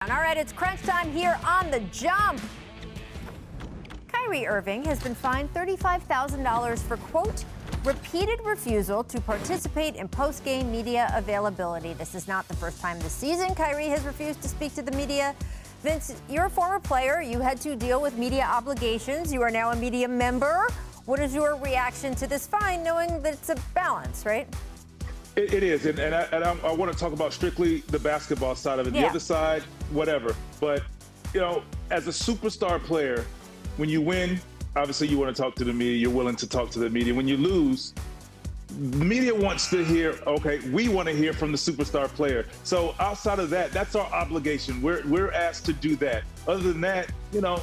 All right, it's crunch time here on The Jump. Kyrie Irving has been fined $35,000 for, quote, repeated refusal to participate in post-game media availability. This is not the first time this season Kyrie has refused to speak to the media. Vince, you're a former player. You had to deal with media obligations. You are now a media member. What is your reaction to this fine, knowing that it's a balance, right? It is, and I want to talk about strictly the basketball side of it. The other side, whatever. But, you know, as a superstar player, when you win, obviously you want to talk to the media. You're willing to talk to the media. When you lose, the media wants to hear, okay, we want to hear from the superstar player. So outside of that, that's our obligation. We're asked to do that. Other than that, you know,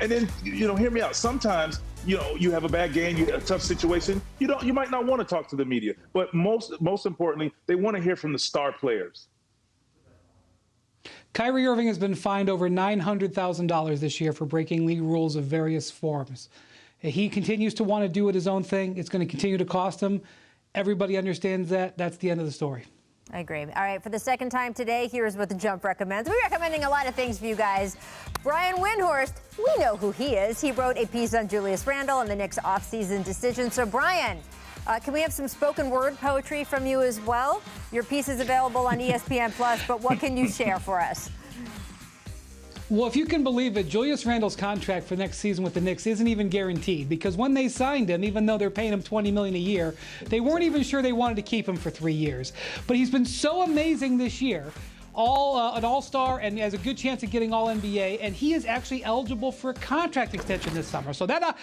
and then, hear me out. Sometimes, you have a bad game, you have a tough situation. You might not want to talk to the media, but most importantly, they want to hear from the star players. Kyrie Irving has been fined over $900,000 this year for breaking league rules of various forms. He continues to want to do it his own thing. It's going to continue to cost him. Everybody understands that. That's the end of the story. I agree. All right, for the second time today, here's what The Jump recommends. We're recommending a lot of things for you guys. Brian Windhorst, we know who he is. He wrote a piece on Julius Randle and the Knicks offseason decision. So, Brian, can we have some spoken word poetry from you as well? Your piece is available on ESPN+, but what can you share for us? Well, if you can believe it, Julius Randle's contract for next season with the Knicks isn't even guaranteed, because when they signed him, even though they're paying him $20 million a year, they weren't even sure they wanted to keep him for 3 years. But he's been so amazing this year, an all-star, and has a good chance of getting all-NBA, and he is actually eligible for a contract extension this summer. So that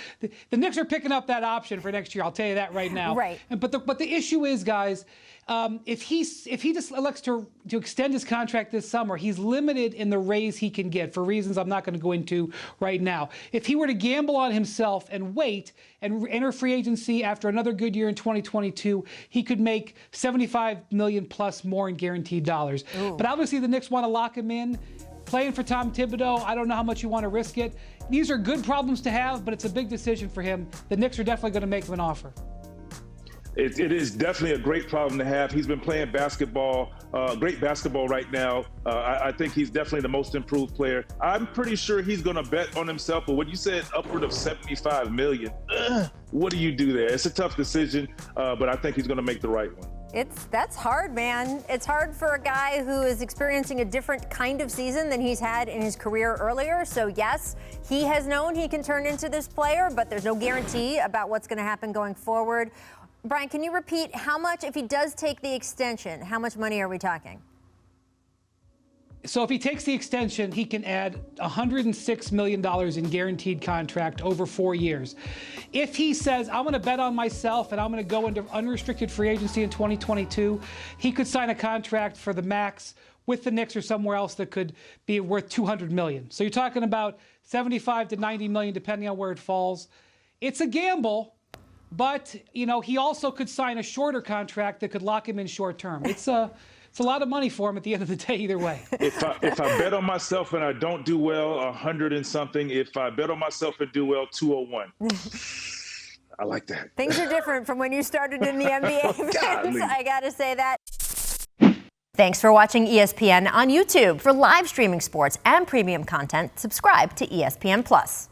the Knicks are picking up that option for next year. I'll tell you that right now. Right. But the issue is, guys, if he just elects to extend his contract this summer, he's limited in the raise he can get for reasons I'm not going to go into right now. If he were to gamble on himself and wait and enter free agency after another good year in 2022, he could make $75 million plus more in guaranteed dollars. Ooh. But obviously the Knicks want to lock him in. Playing for Tom Thibodeau, I don't know how much you want to risk it. These are good problems to have, but it's a big decision for him. The Knicks are definitely going to make him an offer. It is definitely a great problem to have. He's been playing basketball, great basketball right now. I think he's definitely the most improved player. I'm pretty sure he's going to bet on himself. But when you said upward of $75 million, what do you do there? It's a tough decision, but I think he's going to make the right one. That's hard, man. It's hard for a guy who is experiencing a different kind of season than he's had in his career earlier. So yes, he has known he can turn into this player, but there's no guarantee about what's going to happen going forward. Brian, can you repeat how much, if he does take the extension, how much money are we talking? So if he takes the extension, he can add $106 million in guaranteed contract over 4 years. If he says, I'm going to bet on myself and I'm going to go into unrestricted free agency in 2022, he could sign a contract for the max with the Knicks or somewhere else that could be worth $200 million. So you're talking about $75 to $90 million, depending on where it falls. It's a gamble. But, he also could sign a shorter contract that could lock him in short term. It's a lot of money for him at the end of the day either way. If I bet on myself and I don't do well, 100 and something. If I bet on myself and do well, 201. I like that. Things are different from when you started in the NBA. I got to say that. Thanks for watching ESPN on YouTube. For live streaming sports and premium content, subscribe to ESPN+.